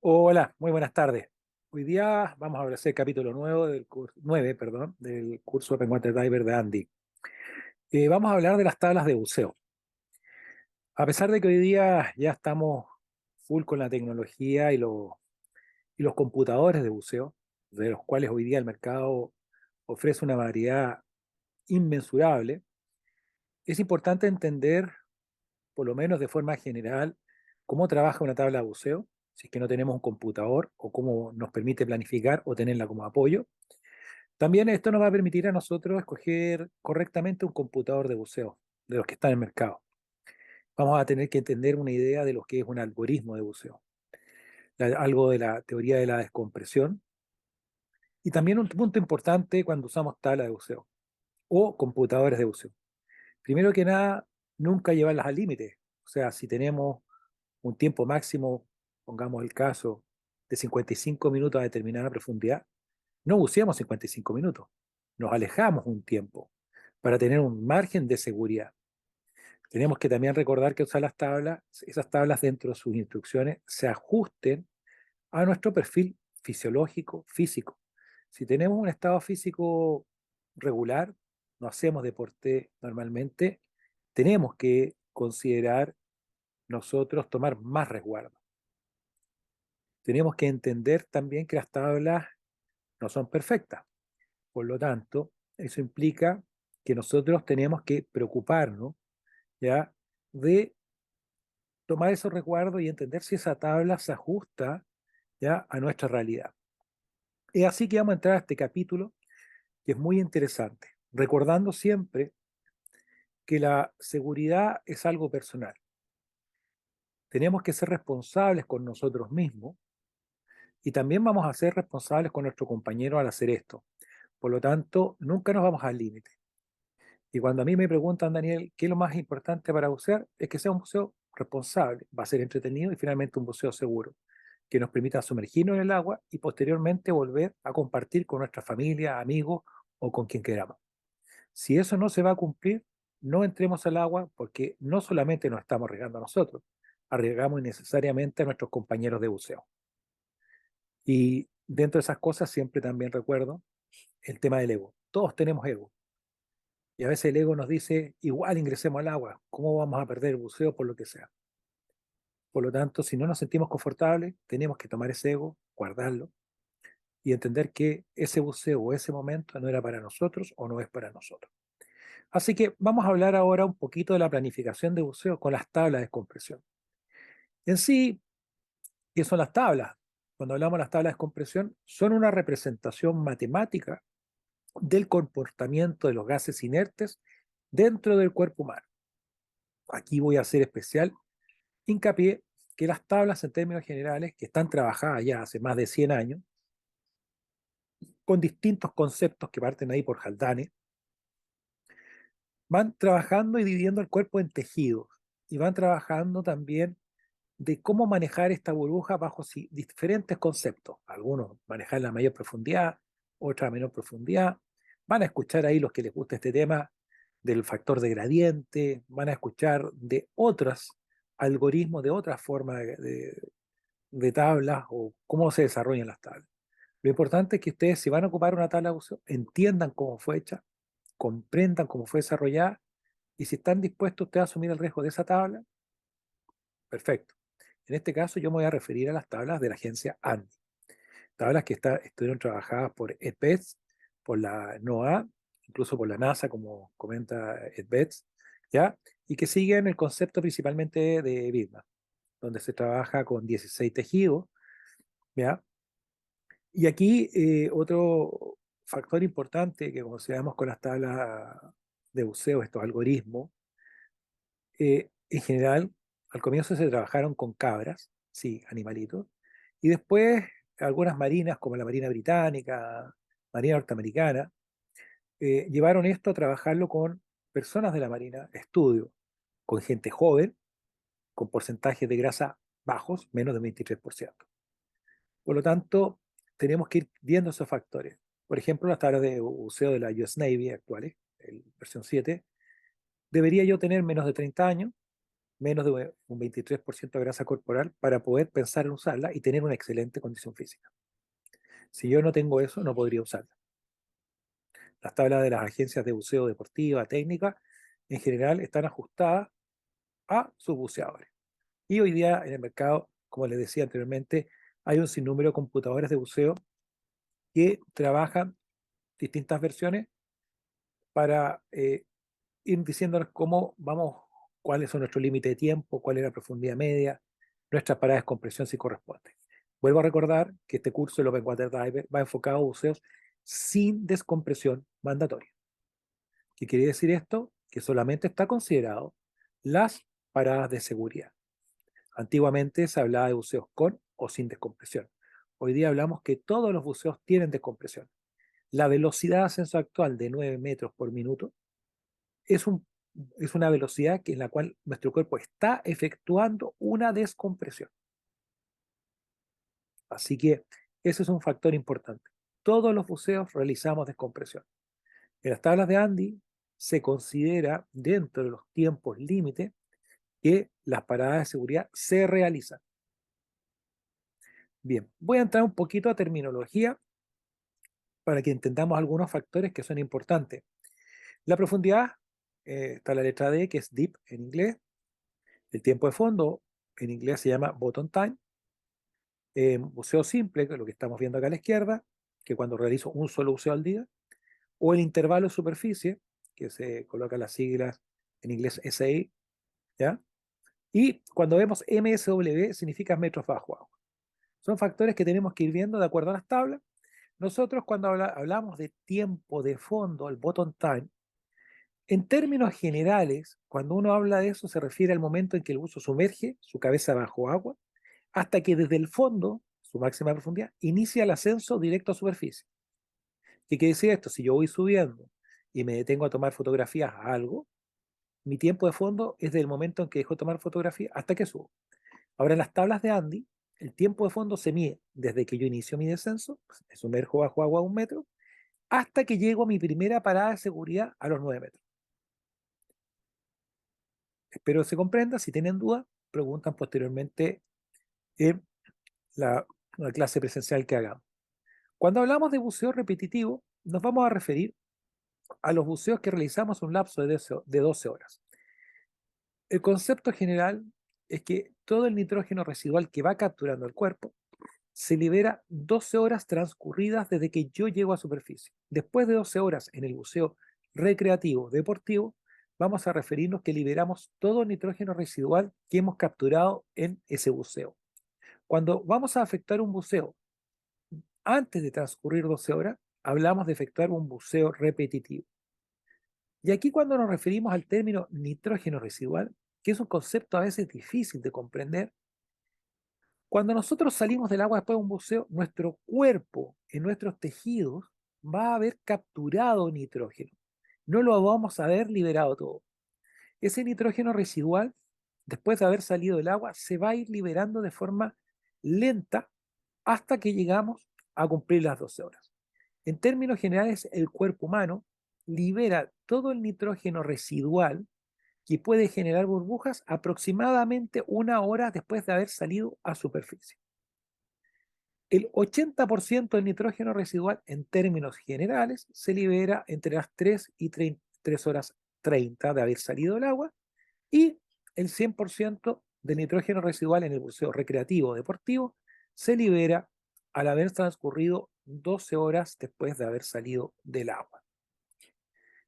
Hola, muy buenas tardes. Hoy día vamos a hablar del capítulo nuevo del curso, 9, perdón, del curso Open Water Diver de Andy. Vamos a hablar de las tablas de buceo. A pesar de que hoy día ya estamos full con la tecnología y los computadores de buceo, de los cuales hoy día el mercado ofrece una variedad inmensurable, es importante entender, por lo menos de forma general, cómo trabaja una tabla de buceo, si es que no tenemos un computador, o cómo nos permite planificar o tenerla como apoyo. También esto nos va a permitir a nosotros escoger correctamente un computador de buceo, de los que están en el mercado. Vamos a tener que entender una idea de lo que es un algoritmo de buceo, algo de la teoría de la descompresión, y también un punto importante cuando usamos tabla de buceo o computadores de buceo. Primero que nada, nunca llevarlas al límite. O sea, si tenemos un tiempo máximo, pongamos el caso, de 55 minutos a determinada profundidad, no buceamos 55 minutos, nos alejamos un tiempo para tener un margen de seguridad. Tenemos que también recordar que usar las tablas, esas tablas dentro de sus instrucciones se ajusten a nuestro perfil fisiológico, físico. Si tenemos un estado físico regular, no hacemos deporte normalmente, tenemos que considerar nosotros tomar más resguardo. Tenemos que entender también que las tablas no son perfectas. Por lo tanto, eso implica que nosotros tenemos que preocuparnos, ¿ya?, de tomar esos resguardos y entender si esa tabla se ajusta, ¿ya?, a nuestra realidad. Es así que vamos a entrar a este capítulo, que es muy interesante, recordando siempre que la seguridad es algo personal. Tenemos que ser responsables con nosotros mismos y también vamos a ser responsables con nuestro compañero al hacer esto. Por lo tanto, nunca nos vamos al límite. Y cuando a mí me preguntan, Daniel, ¿qué es lo más importante para bucear? Es que sea un buceo responsable, va a ser entretenido y finalmente un buceo seguro, que nos permita sumergirnos en el agua y posteriormente volver a compartir con nuestra familia, amigos o con quien queramos. Si eso no se va a cumplir, no entremos al agua porque no solamente nos estamos arriesgando a nosotros, arriesgamos innecesariamente a nuestros compañeros de buceo. Y dentro de esas cosas siempre también recuerdo el tema del ego. Todos tenemos ego. Y a veces el ego nos dice, igual ingresemos al agua, ¿cómo vamos a perder el buceo por lo que sea? Por lo tanto, si no nos sentimos confortables, tenemos que tomar ese ego, guardarlo y entender que ese buceo o ese momento no era para nosotros o no es para nosotros. Así que vamos a hablar ahora un poquito de la planificación de buceo con las tablas de compresión. En sí, ¿qué son las tablas? Cuando hablamos de las tablas de compresión, son una representación matemática del comportamiento de los gases inertes dentro del cuerpo humano. Aquí voy a hacer especial hincapié que las tablas en términos generales, que están trabajadas ya hace más de 100 años, con distintos conceptos que parten ahí por Haldane, van trabajando y dividiendo el cuerpo en tejidos y van trabajando también de cómo manejar esta burbuja bajo diferentes conceptos. Algunos manejar la mayor profundidad, otros a menor profundidad. Van a escuchar ahí los que les gusta este tema del factor de gradiente, van a escuchar de otros algoritmos, de otras formas de tablas o cómo se desarrollan las tablas. Lo importante es que ustedes, si van a ocupar una tabla de uso, entiendan cómo fue hecha, comprendan cómo fue desarrollada y si están dispuestos ustedes a asumir el riesgo de esa tabla, perfecto. En este caso yo me voy a referir a las tablas de la agencia ANDI, tablas que estuvieron trabajadas por EDBETS, por la NOAA, incluso por la NASA, como comenta EDBETS, ¿ya? Y que siguen el concepto principalmente de BIDMA, donde se trabaja con 16 tejidos, ¿ya? Y aquí otro factor importante que consideramos con las tablas de buceo, estos algoritmos, en general, al comienzo se trabajaron con cabras, sí, animalitos, y después algunas marinas, como la Marina Británica, Marina Norteamericana, llevaron esto a trabajarlo con personas de la Marina, estudio, con gente joven, con porcentajes de grasa bajos, menos del 23%. Por lo tanto, tenemos que ir viendo esos factores. Por ejemplo, las tablas de buceo de la US Navy actuales, versión 7, debería yo tener menos de 30 años, menos de un 23% de grasa corporal para poder pensar en usarla y tener una excelente condición física. Si yo no tengo eso, no podría usarla. Las tablas de las agencias de buceo deportiva, técnica, en general están ajustadas a sus buceadores. Y hoy día en el mercado, como les decía anteriormente, hay un sinnúmero de computadores de buceo que trabajan distintas versiones para ir diciéndonos cómo vamos, cuáles son nuestros límites de tiempo, cuál es la profundidad media, nuestras paradas de compresión si corresponde. Vuelvo a recordar que este curso del Open Water Diver va enfocado a buceos sin descompresión mandatoria. ¿Qué quiere decir esto? Que solamente está considerado las paradas de seguridad. Antiguamente se hablaba de buceos con o sin descompresión. Hoy día hablamos que todos los buceos tienen descompresión. La velocidad de ascenso actual de 9 metros por minuto es, un, es una velocidad en la cual nuestro cuerpo está efectuando una descompresión. Así que ese es un factor importante. Todos los buceos realizamos descompresión. En las tablas de Andy se considera dentro de los tiempos límite que las paradas de seguridad se realizan. Bien, voy a entrar un poquito a terminología para que entendamos algunos factores que son importantes. La profundidad, está la letra D, que es deep en inglés. El tiempo de fondo, en inglés se llama bottom time. Buceo simple, que es lo que estamos viendo acá a la izquierda, que cuando realizo un solo buceo al día. O el intervalo de superficie, que se coloca las siglas en inglés SI, ¿ya? Y cuando vemos MSW significa metros bajo agua. Son factores que tenemos que ir viendo de acuerdo a las tablas. Nosotros cuando hablamos de tiempo de fondo, el bottom time, en términos generales, cuando uno habla de eso se refiere al momento en que el buzo sumerge su cabeza bajo agua hasta que desde el fondo, su máxima profundidad, inicia el ascenso directo a superficie. ¿Qué quiere decir esto? Si yo voy subiendo y me detengo a tomar fotografías a algo, mi tiempo de fondo es del momento en que dejo de tomar fotografía hasta que subo. Ahora en las tablas de Andy, el tiempo de fondo se mide desde que yo inicio mi descenso, me sumerjo bajo agua a 1 metro, hasta que llego a mi primera parada de seguridad a los 9 metros. Espero se comprenda. Si tienen dudas, preguntan posteriormente en la clase presencial que hagamos. Cuando hablamos de buceo repetitivo, nos vamos a referir a los buceos que realizamos un lapso de 12 horas. El concepto general es que todo el nitrógeno residual que va capturando el cuerpo se libera 12 horas transcurridas desde que yo llego a superficie. Después de 12 horas en el buceo recreativo deportivo, vamos a referirnos que liberamos todo el nitrógeno residual que hemos capturado en ese buceo. Cuando vamos a efectuar un buceo antes de transcurrir 12 horas, hablamos de efectuar un buceo repetitivo. Y aquí cuando nos referimos al término nitrógeno residual, que es un concepto a veces difícil de comprender, cuando nosotros salimos del agua después de un buceo, nuestro cuerpo, en nuestros tejidos, va a haber capturado nitrógeno. No lo vamos a haber liberado todo. Ese nitrógeno residual, después de haber salido del agua, se va a ir liberando de forma lenta hasta que llegamos a cumplir las 12 horas. En términos generales, el cuerpo humano libera todo el nitrógeno residual que puede generar burbujas aproximadamente 1 hora después de haber salido a superficie. El 80% del nitrógeno residual en términos generales se libera entre las 3 y 3 horas 30 de haber salido del agua y el 100% del nitrógeno residual en el buceo recreativo deportivo se libera al haber transcurrido 12 horas después de haber salido del agua.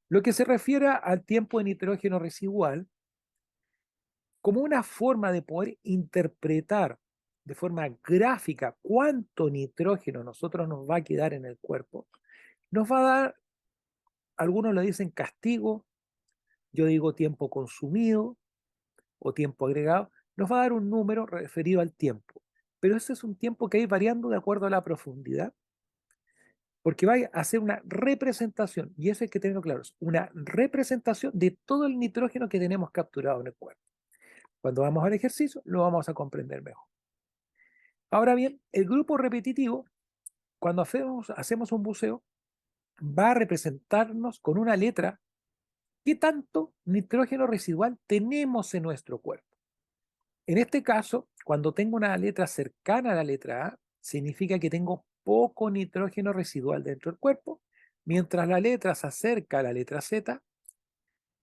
Lo que se refiere al tiempo de nitrógeno residual, como una forma de poder interpretar de forma gráfica cuánto nitrógeno nosotros nos va a quedar en el cuerpo, nos va a dar, algunos lo dicen castigo, yo digo tiempo consumido o tiempo agregado, nos va a dar un número referido al tiempo. Pero ese es un tiempo que va a ir variando de acuerdo a la profundidad, porque va a hacer una representación, y eso hay que tenerlo claro, es una representación de todo el nitrógeno que tenemos capturado en el cuerpo. Cuando vamos al ejercicio, lo vamos a comprender mejor. Ahora bien, el grupo repetitivo, cuando hacemos un buceo, va a representarnos con una letra qué tanto nitrógeno residual tenemos en nuestro cuerpo. En este caso, cuando tengo una letra cercana a la letra A, significa que tengo poco nitrógeno residual dentro del cuerpo, mientras la letra se acerca a la letra Z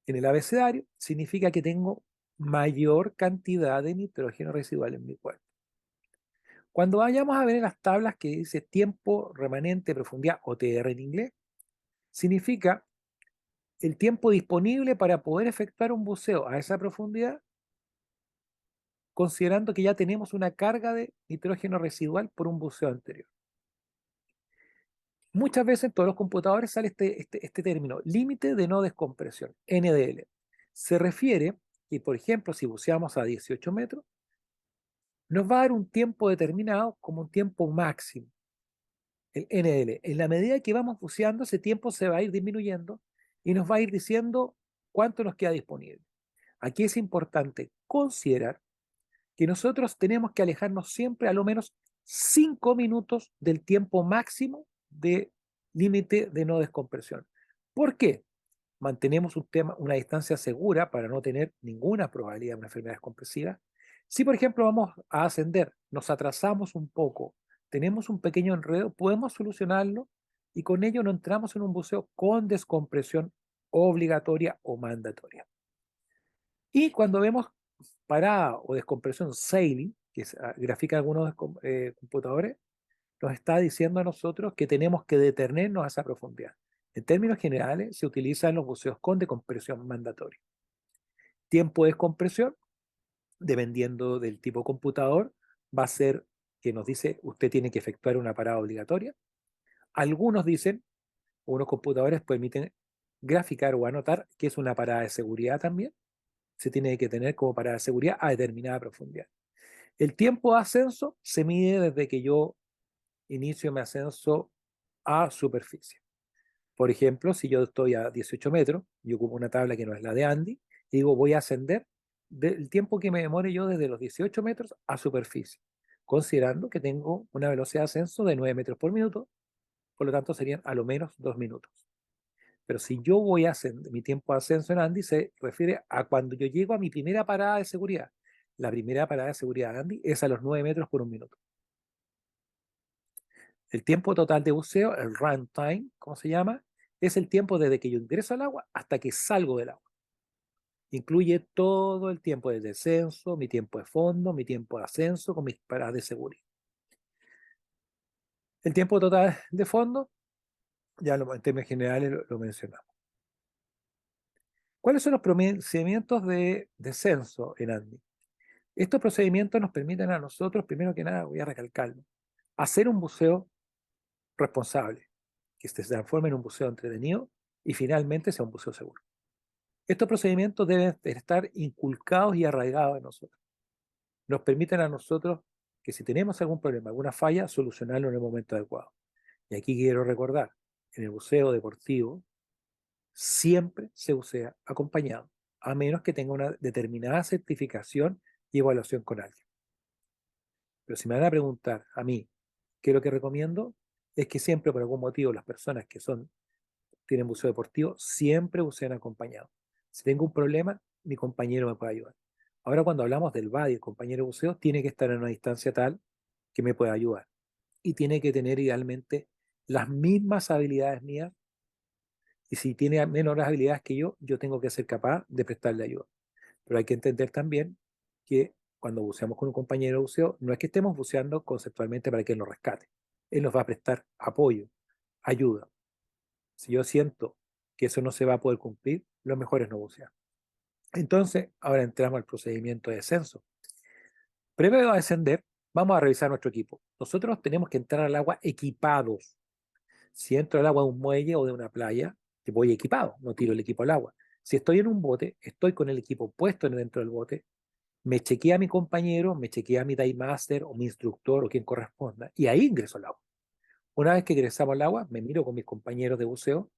en el abecedario, significa que tengo mayor cantidad de nitrógeno residual en mi cuerpo. Cuando vayamos a ver en las tablas que dice tiempo remanente de profundidad, o TR en inglés, significa el tiempo disponible para poder efectuar un buceo a esa profundidad, considerando que ya tenemos una carga de nitrógeno residual por un buceo anterior. Muchas veces en todos los computadores sale este término, límite de no descompresión, NDL. Se refiere que, por ejemplo, si buceamos a 18 metros, nos va a dar un tiempo determinado como un tiempo máximo, el NDL. En la medida que vamos buceando, ese tiempo se va a ir disminuyendo y nos va a ir diciendo cuánto nos queda disponible. Aquí es importante considerar que nosotros tenemos que alejarnos siempre a lo menos 5 minutos del tiempo máximo de límite de no descompresión. ¿Por qué? Mantenemos una distancia segura para no tener ninguna probabilidad de una enfermedad descompresiva. Si, por ejemplo, vamos a ascender, nos atrasamos un poco, tenemos un pequeño enredo, podemos solucionarlo y con ello no entramos en un buceo con descompresión obligatoria o mandatoria. Y cuando vemos parada o descompresión sailing, que grafica algunos computadores, nos está diciendo a nosotros que tenemos que detenernos a esa profundidad. En términos generales, se utilizan los buceos con descompresión mandatoria. Tiempo de descompresión, dependiendo del tipo de computador, va a ser que nos dice usted tiene que efectuar una parada obligatoria. Algunos dicen, unos computadores permiten graficar o anotar que es una parada de seguridad también. Se tiene que tener como parada de seguridad a determinada profundidad. El tiempo de ascenso se mide desde que yo inicio mi ascenso a superficie. Por ejemplo, si yo estoy a 18 metros y ocupo una tabla que no es la de Andy, y digo voy a ascender del tiempo que me demore yo desde los 18 metros a superficie, considerando que tengo una velocidad de ascenso de 9 metros por minuto, por lo tanto serían a lo menos 2 minutos. Pero si yo voy a ascender, mi tiempo de ascenso en Andy se refiere a cuando yo llego a mi primera parada de seguridad. La primera parada de seguridad de Andy es a los 9 metros por un minuto. El tiempo total de buceo, el run time, ¿cómo se llama? Es el tiempo desde que yo ingreso al agua hasta que salgo del agua. Incluye todo el tiempo de descenso, mi tiempo de fondo, mi tiempo de ascenso con mis paradas de seguridad. El tiempo total de fondo, ya en términos generales lo mencionamos. ¿Cuáles son los procedimientos de descenso en Andy? Estos procedimientos nos permiten a nosotros, primero que nada, voy a recalcarlo, hacer un buceo responsable, que se transforme en un buceo entretenido y finalmente sea un buceo seguro. Estos procedimientos deben estar inculcados y arraigados en nosotros. Nos permiten a nosotros que si tenemos algún problema, alguna falla, solucionarlo en el momento adecuado. Y aquí quiero recordar, en el buceo deportivo siempre se bucea acompañado, a menos que tenga una determinada certificación y evaluación con alguien. Pero si me van a preguntar a mí qué es lo que recomiendo, es que siempre por algún motivo las personas que tienen buceo deportivo siempre bucean acompañados. Si tengo un problema, mi compañero me puede ayudar. Ahora cuando hablamos del buddy, el compañero de buceo tiene que estar en una distancia tal que me pueda ayudar. Y tiene que tener idealmente las mismas habilidades mías. Y si tiene menores habilidades que yo tengo que ser capaz de prestarle ayuda. Pero hay que entender también que cuando buceamos con un compañero de buceo, no es que estemos buceando conceptualmente para que él nos rescate. Él nos va a prestar apoyo, ayuda. Si yo siento que eso no se va a poder cumplir, lo mejor es no bucear. Entonces, ahora entramos al procedimiento de descenso. Previo a descender, vamos a revisar nuestro equipo. Nosotros tenemos que entrar al agua equipados. Si entro al agua de un muelle o de una playa, voy equipado, no tiro el equipo al agua. Si estoy en un bote, estoy con el equipo puesto dentro del bote, me chequea a mi compañero, me chequea a mi dive master o mi instructor o quien corresponda, y ahí ingreso al agua. Una vez que ingresamos al agua, me miro con mis compañeros de buceo,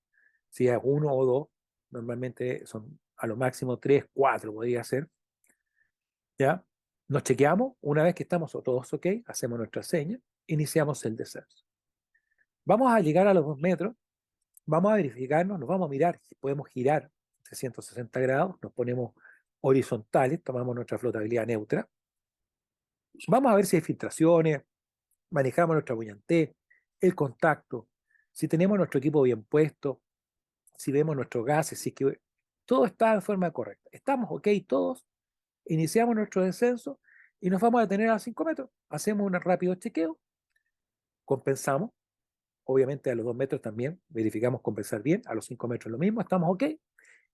si es uno o dos, normalmente son a lo máximo tres, cuatro podría ser, ¿ya? Nos chequeamos, una vez que estamos todos ok, hacemos nuestra seña, iniciamos el descenso. Vamos a llegar a los 2 metros, vamos a verificarnos, nos vamos a mirar si podemos girar 360 grados, nos ponemos horizontales, tomamos nuestra flotabilidad neutra, Vamos a ver si hay filtraciones, manejamos nuestra buoyantía, el contacto, si tenemos nuestro equipo bien puesto, si vemos nuestros gases, si es que todo está de forma correcta. Estamos ok todos, iniciamos nuestro descenso y nos vamos a detener a 5 metros. Hacemos un rápido chequeo, compensamos, obviamente a los 2 metros también, verificamos compensar bien, a los 5 metros lo mismo, estamos ok,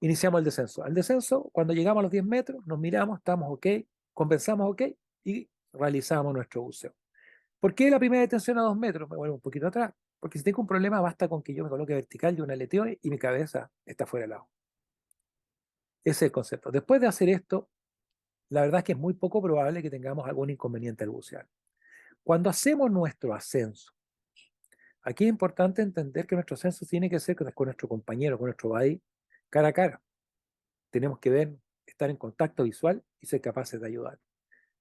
iniciamos el descenso. Al descenso, cuando llegamos a los 10 metros, nos miramos, estamos ok, compensamos ok y realizamos nuestro buceo. ¿Por qué la primera detención a 2 metros? Me vuelvo un poquito atrás. Porque si tengo un problema, basta con que yo me coloque vertical y un aleteo y mi cabeza está fuera del agua. Ese es el concepto. Después de hacer esto, la verdad es que es muy poco probable que tengamos algún inconveniente al bucear. Cuando hacemos nuestro ascenso, aquí es importante entender que nuestro ascenso tiene que ser con nuestro compañero, con nuestro buddy, cara a cara. Tenemos que ver, estar en contacto visual y ser capaces de ayudar.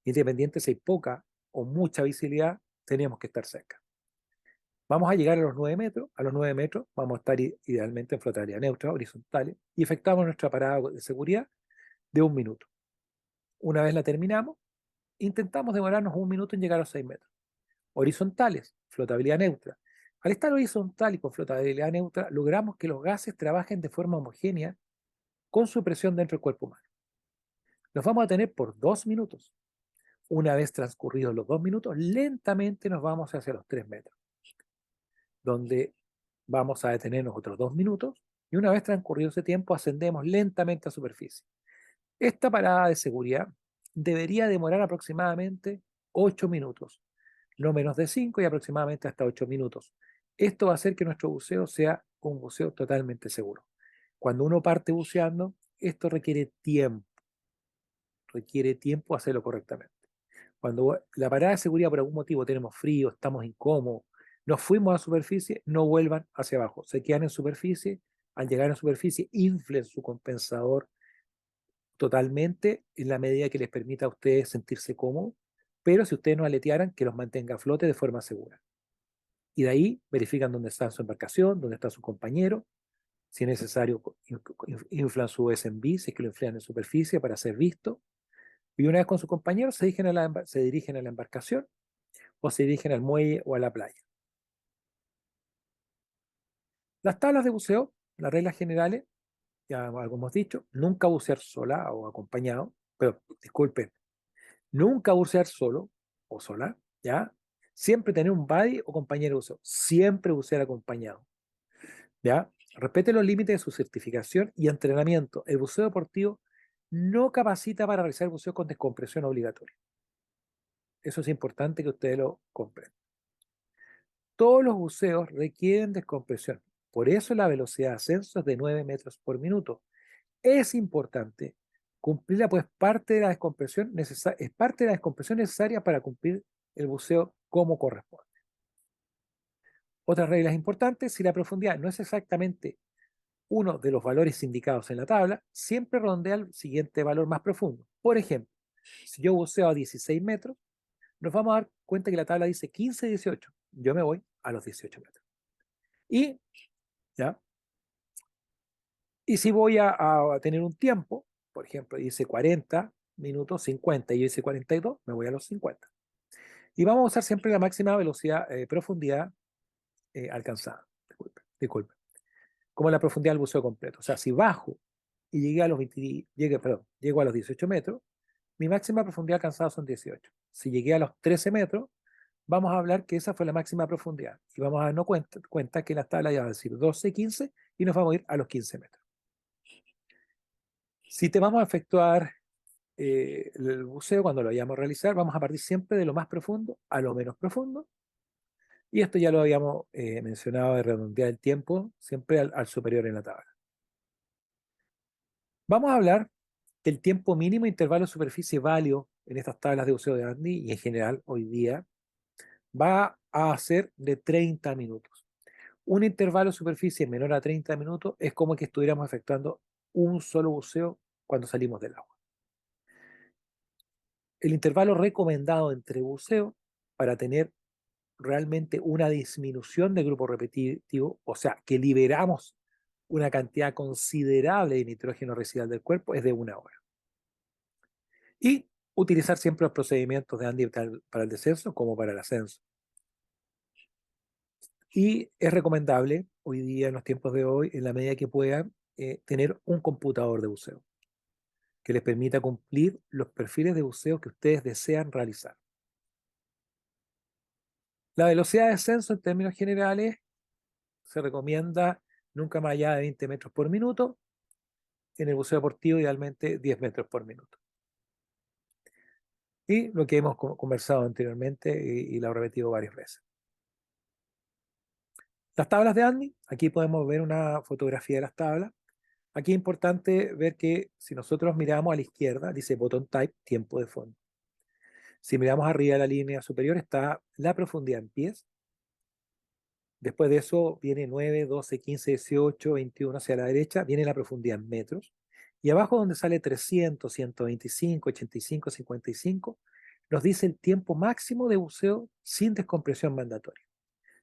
Independiente si hay poca o mucha visibilidad, tenemos que estar cerca. Vamos a llegar a los 9 metros. A los 9 metros vamos a estar idealmente en flotabilidad neutra, horizontales, y efectuamos nuestra parada de seguridad de 1 minuto. Una vez la terminamos, intentamos demorarnos 1 minuto en llegar a los 6 metros. Horizontales, flotabilidad neutra. Al estar horizontal y con flotabilidad neutra, logramos que los gases trabajen de forma homogénea con su presión dentro del cuerpo humano. Nos vamos a tener por 2 minutos. Una vez transcurridos los 2 minutos, lentamente nos vamos hacia los 3 metros, donde vamos a detenernos otros 2 minutos y una vez transcurrido ese tiempo ascendemos lentamente a superficie. Esta parada de seguridad debería demorar aproximadamente 8 minutos, no menos de 5 y aproximadamente hasta 8 minutos. Esto va a hacer que nuestro buceo sea un buceo totalmente seguro. Cuando uno parte buceando, esto requiere tiempo hacerlo correctamente. Cuando la parada de seguridad por algún motivo tenemos frío, estamos incómodos, nos fuimos a superficie, no vuelvan hacia abajo, se quedan en superficie, al llegar a superficie inflen su compensador totalmente en la medida que les permita a ustedes sentirse cómodos, pero si ustedes no aletearan, que los mantenga a flote de forma segura. Y de ahí verifican dónde está su embarcación, dónde está su compañero, si es necesario inflan su SMB, si es que lo inflan en superficie para ser visto, y una vez con su compañero se dirigen a la embarcación o se dirigen al muelle o a la playa. Las tablas de buceo, las reglas generales, ya algo hemos dicho, nunca bucear sola o acompañado, pero disculpen, nunca bucear solo o sola, ¿ya? Siempre tener un buddy o compañero de buceo, siempre bucear acompañado, ¿ya? Respete los límites de su certificación y entrenamiento. El buceo deportivo no capacita para realizar buceo con descompresión obligatoria. Eso es importante que ustedes lo comprendan. Todos los buceos requieren descompresión. Por eso la velocidad de ascenso es de 9 metros por minuto. Es importante cumplirla, pues parte de la descompresión es parte de la descompresión necesaria para cumplir el buceo como corresponde. Otras reglas importantes: si la profundidad no es exactamente uno de los valores indicados en la tabla, siempre rondea el siguiente valor más profundo. Por ejemplo, si yo buceo a 16 metros, nos vamos a dar cuenta que la tabla dice 15, 18. Yo me voy a los 18 metros. Y, ¿ya? Y si voy a tener un tiempo, por ejemplo, dice 40 minutos, 50, y yo hice 42, me voy a los 50. Y vamos a usar siempre la máxima velocidad, profundidad alcanzada. Disculpe. Como la profundidad del buceo completo. O sea, si bajo y llego a los 18 metros, mi máxima profundidad alcanzada son 18. Si llegué a los 13 metros, vamos a hablar que esa fue la máxima profundidad. Y vamos a darnos cuenta que la tabla ya va a decir 12, 15 y nos vamos a ir a los 15 metros. Si te vamos a efectuar el buceo, cuando lo vayamos a realizar, vamos a partir siempre de lo más profundo a lo menos profundo. Y esto ya lo habíamos mencionado de redondear el tiempo, siempre al superior en la tabla. Vamos a hablar del tiempo mínimo intervalo de superficie válido en estas tablas de buceo de Andy y en general hoy día va a ser de 30 minutos. Un intervalo de superficie menor a 30 minutos es como que estuviéramos efectuando un solo buceo cuando salimos del agua. El intervalo recomendado entre buceo para tener realmente una disminución de grupo repetitivo, o sea, que liberamos una cantidad considerable de nitrógeno residual del cuerpo, es de 1 hora. Y Utilizar siempre los procedimientos de Andy para el descenso como para el ascenso. Y es recomendable hoy día, en los tiempos de hoy, en la medida que puedan, tener un computador de buceo que les permita cumplir los perfiles de buceo que ustedes desean realizar. La velocidad de descenso en términos generales se recomienda nunca más allá de 20 metros por minuto, en el buceo deportivo idealmente 10 metros por minuto. Y lo que hemos conversado anteriormente y lo he repetido varias veces. Las tablas de Andy, aquí podemos ver una fotografía de las tablas. Aquí es importante ver que si nosotros miramos a la izquierda, dice bottom type, tiempo de fondo. Si miramos arriba de la línea superior está la profundidad en pies. Después de eso viene 9, 12, 15, 18, 21 hacia la derecha, viene la profundidad en metros. Y abajo donde sale 300, 125, 85, 55, nos dice el tiempo máximo de buceo sin descompresión mandatoria.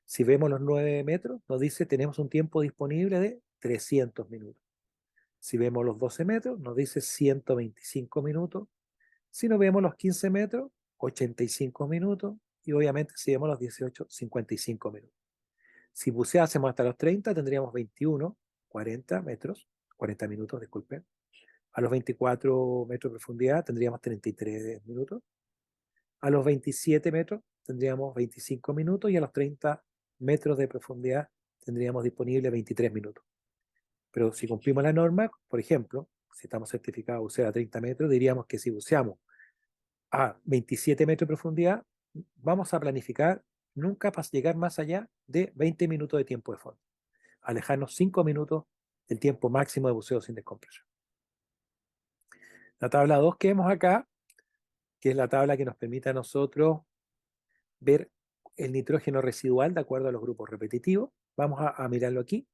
Si vemos los 9 metros, nos dice tenemos un tiempo disponible de 300 minutos. Si vemos los 12 metros, nos dice 125 minutos. Si nos vemos los 15 metros, 85 minutos. Y obviamente si vemos los 18, 55 minutos. Si buceásemos hasta los 30, tendríamos 21, 40 metros, 40 minutos, disculpen. A los 24 metros de profundidad tendríamos 33 minutos. A los 27 metros tendríamos 25 minutos y a los 30 metros de profundidad tendríamos disponible 23 minutos. Pero si cumplimos la norma, por ejemplo, si estamos certificados a bucear a 30 metros, diríamos que si buceamos a 27 metros de profundidad, vamos a planificar nunca llegar más allá de 20 minutos de tiempo de fondo. Alejarnos 5 minutos del tiempo máximo de buceo sin descompresión. La tabla 2 que vemos acá, que es la tabla que nos permite a nosotros ver el nitrógeno residual de acuerdo a los grupos repetitivos. Vamos a mirarlo aquí.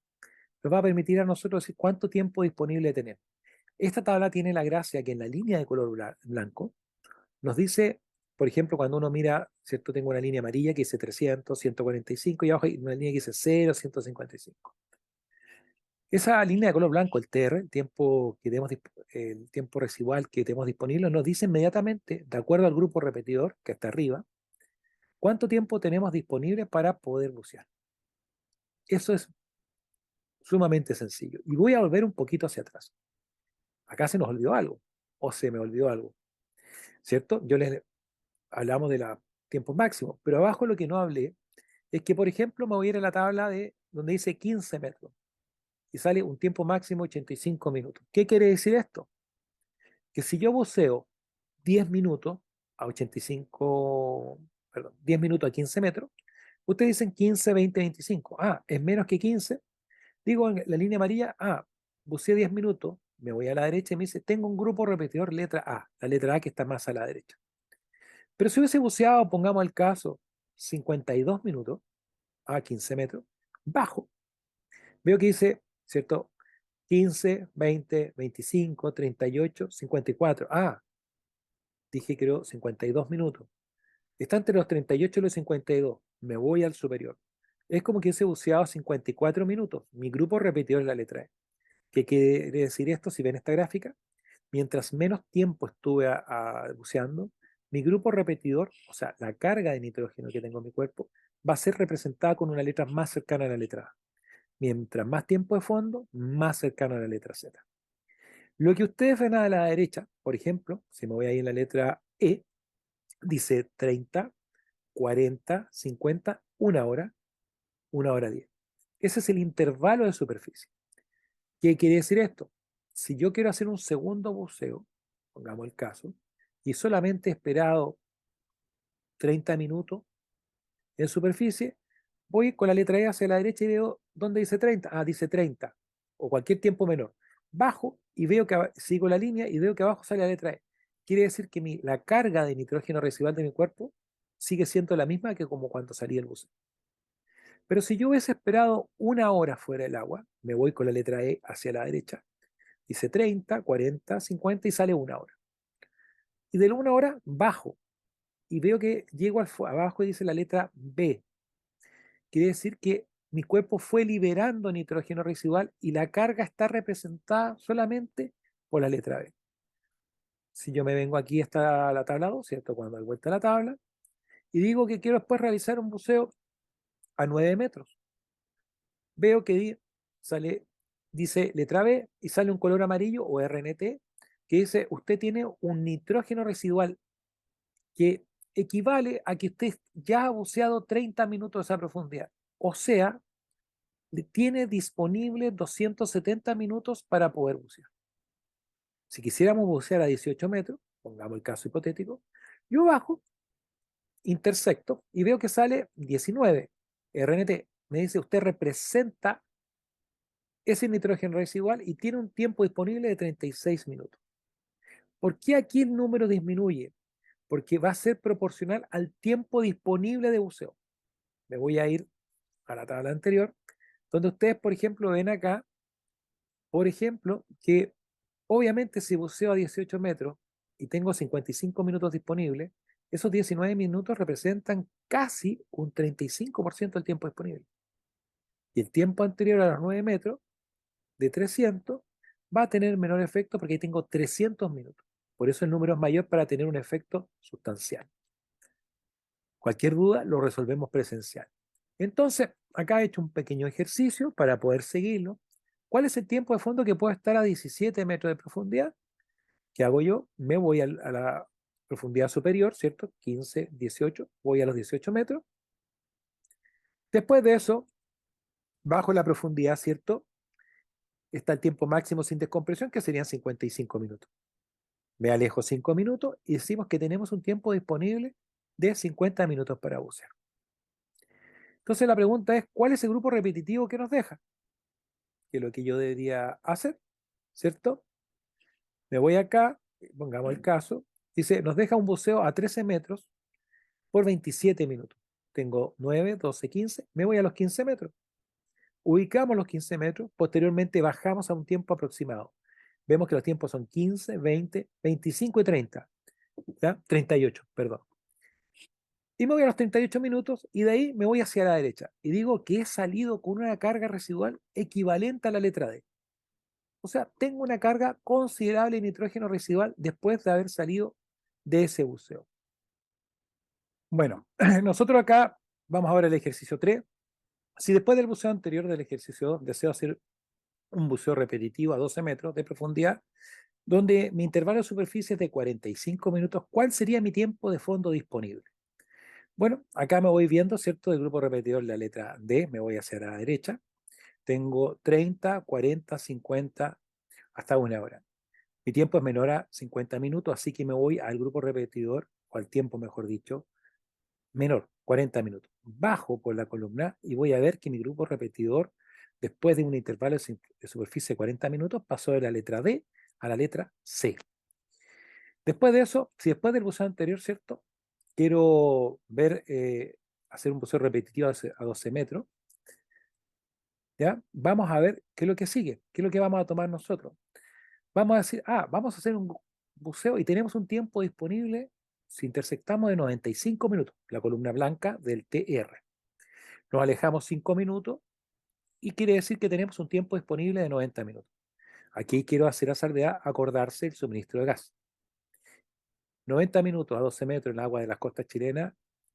Nos va a permitir a nosotros decir cuánto tiempo disponible tenemos. Esta tabla tiene la gracia que en la línea de color blanco nos dice, por ejemplo, cuando uno mira, ¿cierto? Tengo una línea amarilla que dice 300, 145 y abajo hay una línea que dice 0, 155. Esa línea de color blanco, el TR, el tiempo residual que tenemos disponible, nos dice inmediatamente, de acuerdo al grupo repetidor que está arriba, cuánto tiempo tenemos disponible para poder bucear. Eso es sumamente sencillo. Y voy a volver un poquito hacia atrás. Acá se nos olvidó algo, o se me olvidó algo, ¿cierto? Yo les hablamos de la tiempo máximo, pero abajo lo que no hablé es que, por ejemplo, me voy a ir a la tabla de donde dice 15 metros y sale un tiempo máximo 85 minutos. ¿Qué quiere decir esto? Que si yo buceo 10 minutos a 85, perdón, 10 minutos a 15 metros, ustedes dicen 15, 20, 25. Ah, es menos que 15. Digo en la línea amarilla, buceé 10 minutos, me voy a la derecha y me dice, tengo un grupo repetidor letra A, la letra A que está más a la derecha. Pero si hubiese buceado, pongamos el caso, 52 minutos a 15 metros, bajo, veo que dice, ¿cierto? 15, 20, 25, 38, 54. Dije creo 52 minutos. Está entre los 38 y los 52. Me voy al superior. Es como que hubiese buceado 54 minutos. Mi grupo repetidor es la letra E. ¿Qué quiere decir esto? Si ven esta gráfica, mientras menos tiempo estuve buceando, mi grupo repetidor, o sea, la carga de nitrógeno que tengo en mi cuerpo, va a ser representada con una letra más cercana a la letra A. Mientras más tiempo de fondo, más cercano a la letra Z. Lo que ustedes ven a la derecha, por ejemplo, si me voy ahí en la letra E, dice 30, 40, 50, 1 hora 10. Ese es el intervalo de superficie. ¿Qué quiere decir esto? Si yo quiero hacer un segundo buceo, pongamos el caso, y solamente he esperado 30 minutos en superficie, voy con la letra E hacia la derecha y veo dónde dice 30. Dice 30, o cualquier tiempo menor. Bajo y veo que sigo la línea y veo que abajo sale la letra E. Quiere decir que la carga de nitrógeno residual de mi cuerpo sigue siendo la misma que como cuando salí del buceo. Pero si yo hubiese esperado 1 hora fuera del agua, me voy con la letra E hacia la derecha, dice 30, 40, 50 y sale 1 hora. Y de la 1 hora bajo y veo que llego abajo y dice la letra B. Quiere decir que mi cuerpo fue liberando nitrógeno residual y la carga está representada solamente por la letra B. Si yo me vengo aquí, está la tabla 2, ¿cierto? Cuando doy vuelta a la tabla, y digo que quiero después realizar un buceo a 9 metros. Veo que sale, dice letra B y sale un color amarillo o RNT que dice usted tiene un nitrógeno residual que equivale a que usted ya ha buceado 30 minutos a esa profundidad. O sea, tiene disponible 270 minutos para poder bucear. Si quisiéramos bucear a 18 metros, pongamos el caso hipotético, yo bajo, intersecto y veo que sale 19 RNT. Me dice, usted representa ese nitrógeno residual y tiene un tiempo disponible de 36 minutos. ¿Por qué aquí el número disminuye? Porque va a ser proporcional al tiempo disponible de buceo. Me voy a ir a la tabla anterior, donde ustedes, por ejemplo, ven acá, por ejemplo, que obviamente si buceo a 18 metros y tengo 55 minutos disponibles, esos 19 minutos representan casi un 35% del tiempo disponible. Y el tiempo anterior a los 9 metros de 300 va a tener menor efecto porque ahí tengo 300 minutos. Por eso el número es mayor para tener un efecto sustancial. Cualquier duda lo resolvemos presencial. Entonces, acá he hecho un pequeño ejercicio para poder seguirlo. ¿Cuál es el tiempo de fondo que puede estar a 17 metros de profundidad? ¿Qué hago yo? Me voy a la profundidad superior, ¿cierto? 15, 18, voy a los 18 metros. Después de eso, bajo la profundidad, ¿cierto? Está el tiempo máximo sin descompresión, que serían 55 minutos. Me alejo 5 minutos y decimos que tenemos un tiempo disponible de 50 minutos para bucear. Entonces la pregunta es, ¿cuál es el grupo repetitivo que nos deja? Que es lo que yo debería hacer, ¿cierto? Me voy acá, pongamos el caso, dice, nos deja un buceo a 13 metros por 27 minutos. Tengo 9, 12, 15, me voy a los 15 metros. Ubicamos los 15 metros, posteriormente bajamos a un tiempo aproximado. Vemos que los tiempos son 15, 20, 25 y 30. ¿Ya? 38, perdón. Y me voy a los 38 minutos y de ahí me voy hacia la derecha. Y digo que he salido con una carga residual equivalente a la letra D. O sea, tengo una carga considerable de nitrógeno residual después de haber salido de ese buceo. Bueno, nosotros acá vamos a ver el ejercicio 3. Si después del buceo anterior del ejercicio 2 deseo hacer un buceo repetitivo a 12 metros de profundidad, donde mi intervalo de superficie es de 45 minutos, ¿cuál sería mi tiempo de fondo disponible? Bueno, acá me voy viendo, ¿cierto? Del grupo repetidor, la letra D, me voy hacia la derecha. Tengo 30, 40, 50, hasta una hora. Mi tiempo es menor a 50 minutos, así que me voy al grupo repetidor, o al tiempo, mejor dicho, menor, 40 minutos. Bajo por la columna y voy a ver que mi grupo repetidor, después de un intervalo de superficie de 40 minutos, pasó de la letra D a la letra C. Después de eso, si después del buceo anterior, ¿cierto? Quiero ver, hacer un buceo repetitivo a 12 metros, ¿ya? Vamos a ver qué es lo que sigue, qué es lo que vamos a tomar nosotros. Vamos a decir, vamos a hacer un buceo y tenemos un tiempo disponible si intersectamos de 95 minutos, la columna blanca del TR. Nos alejamos 5 minutos y quiere decir que tenemos un tiempo disponible de 90 minutos. Aquí quiero hacer a salvedad acordarse el suministro de gas. 90 minutos a 12 metros en el agua de las costas chilenas,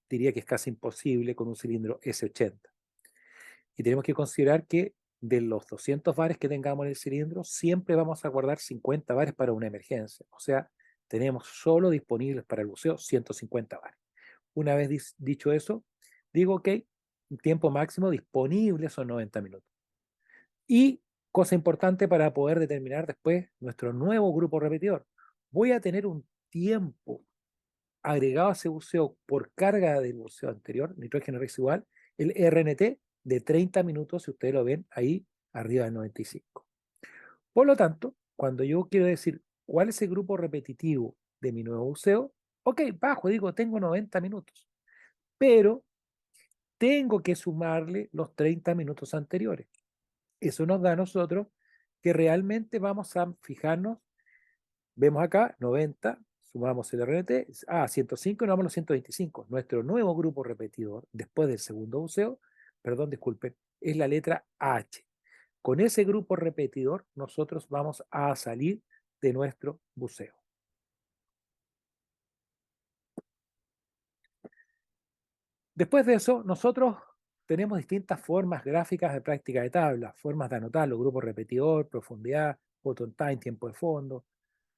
diría que es casi imposible con un cilindro S80. Y tenemos que considerar que de los 200 bares que tengamos en el cilindro, siempre vamos a guardar 50 bares para una emergencia. O sea, tenemos solo disponibles para el buceo 150 bares. Una vez dicho eso, digo, que el tiempo máximo disponible son 90 minutos. Y cosa importante para poder determinar después nuestro nuevo grupo repetidor. Voy a tener un tiempo agregado a ese buceo por carga del buceo anterior, nitrógeno residual, el RNT de 30 minutos, si ustedes lo ven ahí arriba del 95. Por lo tanto, cuando yo quiero decir cuál es el grupo repetitivo de mi nuevo buceo, ok, bajo, digo, tengo 90 minutos, pero tengo que sumarle los 30 minutos anteriores. Eso nos da a nosotros que realmente vamos a fijarnos. Vemos acá 90, sumamos el RNT, 105 y nos vamos a los 125. Nuestro nuevo grupo repetidor, después del segundo buceo, perdón, disculpen, es la letra H. Con ese grupo repetidor, nosotros vamos a salir de nuestro buceo. Después de eso, nosotros tenemos distintas formas gráficas de práctica de tabla, formas de anotarlo, grupo repetidor, profundidad, bottom time, tiempo de fondo,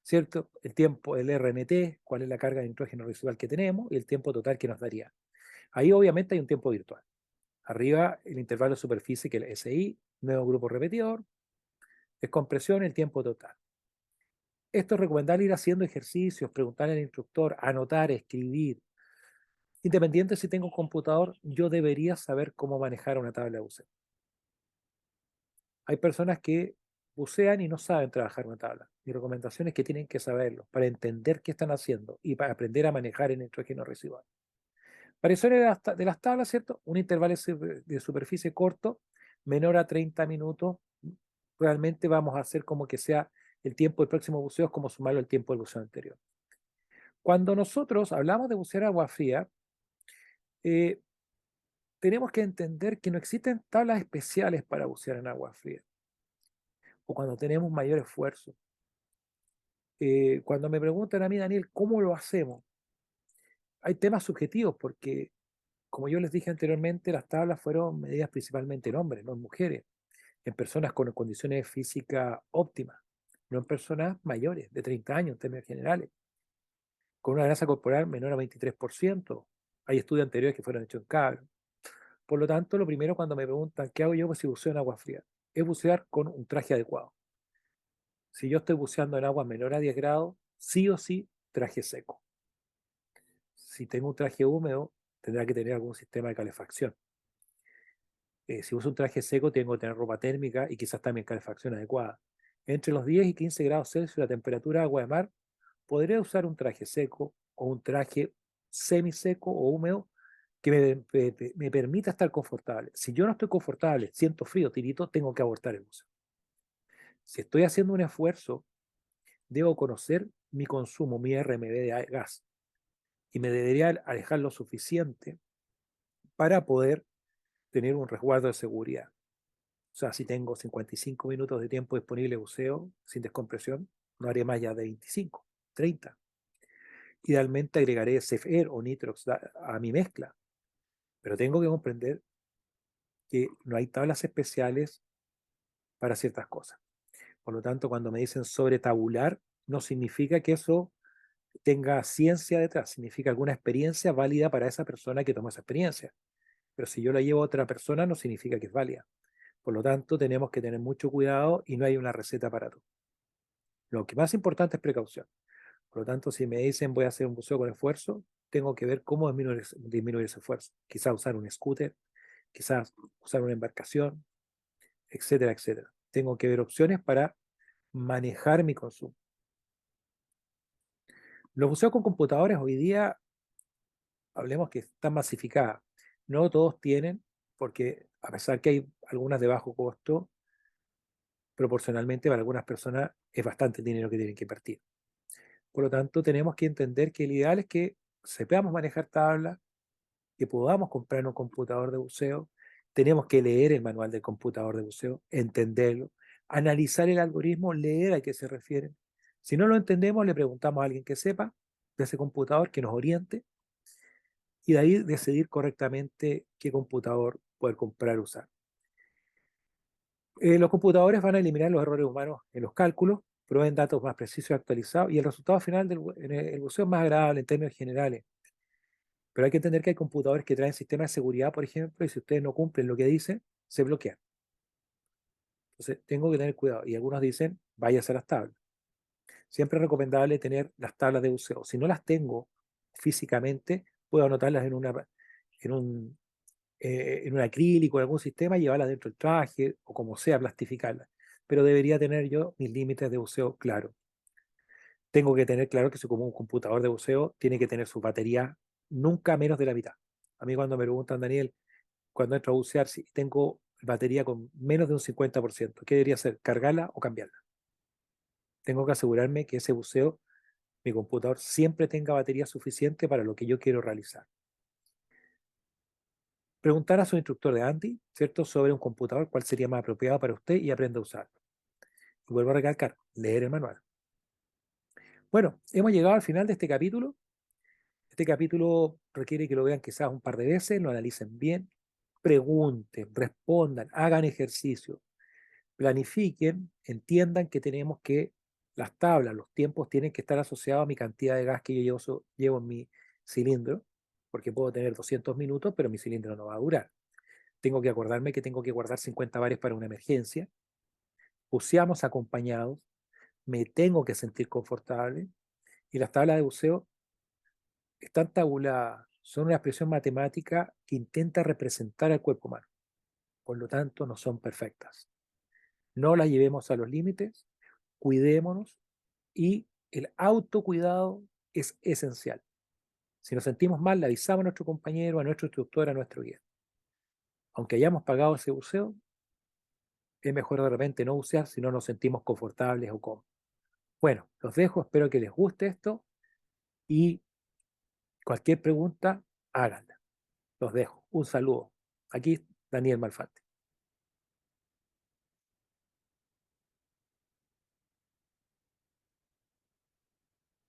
¿cierto? El tiempo, el RNT, cuál es la carga de nitrógeno residual que tenemos y el tiempo total que nos daría. Ahí obviamente hay un tiempo virtual. Arriba el intervalo de superficie que es el SI, nuevo grupo repetidor, descompresión, el tiempo total. Esto es recomendable ir haciendo ejercicios, preguntarle al instructor, anotar, escribir. Independiente si tengo un computador, yo debería saber cómo manejar una tabla de buceo. Hay personas que bucean y no saben trabajar una tabla. Mi recomendación es que tienen que saberlo para entender qué están haciendo y para aprender a manejar el nitrógeno residual. Para eso de las tablas, ¿cierto? Un intervalo de superficie corto, menor a 30 minutos, realmente vamos a hacer como que sea el tiempo del próximo buceo, es como sumarlo al tiempo del buceo anterior. Cuando nosotros hablamos de bucear agua fría, eh, tenemos que entender que no existen tablas especiales para bucear en agua fría o cuando tenemos mayor esfuerzo. Cuando me preguntan a mí, Daniel, ¿cómo lo hacemos? Hay temas subjetivos porque, como yo les dije anteriormente, las tablas fueron medidas principalmente en hombres, no en mujeres, en personas con condiciones físicas óptimas, no en personas mayores, de 30 años en términos generales, con una grasa corporal menor a 23%. Hay estudios anteriores que fueron hechos en cabros. Por lo tanto, lo primero cuando me preguntan qué hago yo pues, si buceo en agua fría, es bucear con un traje adecuado. Si yo estoy buceando en agua menor a 10 grados, sí o sí, traje seco. Si tengo un traje húmedo, tendrá que tener algún sistema de calefacción. Si uso un traje seco, tengo que tener ropa térmica y quizás también calefacción adecuada. Entre los 10 y 15 grados Celsius, la temperatura de agua de mar, podré usar un traje seco o un traje semiseco o húmedo que me permita estar confortable. Si yo no estoy confortable, siento frío, tirito, tengo que abortar el buceo. Si estoy haciendo un esfuerzo, debo conocer mi consumo, mi RMB de gas, y me debería alejar lo suficiente para poder tener un resguardo de seguridad. O sea, si tengo 55 minutos de tiempo disponible de buceo sin descompresión, no haré más ya de 25, 30. Idealmente agregaré CFR o Nitrox a mi mezcla, pero tengo que comprender que no hay tablas especiales para ciertas cosas. Por lo tanto, cuando me dicen sobretabular, no significa que eso tenga ciencia detrás, significa alguna experiencia válida para esa persona que toma esa experiencia. Pero si yo la llevo a otra persona, no significa que es válida. Por lo tanto, tenemos que tener mucho cuidado y no hay una receta para todo. Lo que más importante es precaución. Por lo tanto, si me dicen voy a hacer un buceo con esfuerzo, tengo que ver cómo disminuir ese esfuerzo. Quizás usar un scooter, quizás usar una embarcación, etcétera, etcétera. Tengo que ver opciones para manejar mi consumo. Los buceos con computadores hoy día, hablemos que están masificadas. No todos tienen, porque a pesar que hay algunas de bajo costo, proporcionalmente para algunas personas es bastante dinero que tienen que invertir. Por lo tanto, tenemos que entender que el ideal es que sepamos manejar tablas, que podamos comprar un computador de buceo, tenemos que leer el manual del computador de buceo, entenderlo, analizar el algoritmo, leer a qué se refieren. Si no lo entendemos, le preguntamos a alguien que sepa de ese computador, que nos oriente, y de ahí decidir correctamente qué computador poder comprar o usar. Los computadores van a eliminar los errores humanos en los cálculos, proveen datos más precisos y actualizados, y el resultado final en el buceo es más agradable en términos generales. Pero hay que entender que hay computadores que traen sistemas de seguridad, por ejemplo, y si ustedes no cumplen lo que dicen, se bloquean. Entonces, tengo que tener cuidado. Y algunos dicen, váyase a las tablas. Siempre es recomendable tener las tablas de buceo. Si no las tengo físicamente, puedo anotarlas en un acrílico, en algún sistema, y llevarlas dentro del traje o como sea, plastificarlas. Pero debería tener yo mis límites de buceo claros. Tengo que tener claro que si como un computador de buceo, tiene que tener su batería nunca menos de la mitad. A mí cuando me preguntan, Daniel, cuando entro a bucear, si tengo batería con menos de un 50%, ¿qué debería hacer? ¿Cargarla o cambiarla? Tengo que asegurarme que ese buceo, mi computador, siempre tenga batería suficiente para lo que yo quiero realizar. Preguntar a su instructor de Andy, ¿cierto?, sobre un computador, cuál sería más apropiado para usted y aprenda a usarlo. Y vuelvo a recalcar, leer el manual. Bueno, hemos llegado al final de este capítulo. Este capítulo requiere que lo vean quizás un par de veces, lo analicen bien, pregunten, respondan, hagan ejercicio, planifiquen, entiendan que tenemos que, las tablas, los tiempos tienen que estar asociados a mi cantidad de gas que yo llevo en mi cilindro, porque puedo tener 200 minutos, pero mi cilindro no va a durar. Tengo que acordarme que tengo que guardar 50 bares para una emergencia. Buceamos acompañados, me tengo que sentir confortable y las tablas de buceo están tabuladas, son una expresión matemática que intenta representar al cuerpo humano, por lo tanto no son perfectas. No las llevemos a los límites, cuidémonos y el autocuidado es esencial. Si nos sentimos mal, le avisamos a nuestro compañero, a nuestro instructor, a nuestro guía. Aunque hayamos pagado ese buceo, es mejor de repente no bucear si no nos sentimos confortables o cómodos. Bueno, los dejo, espero que les guste esto y cualquier pregunta, háganla. Los dejo. Un saludo. Aquí Daniel Malfante.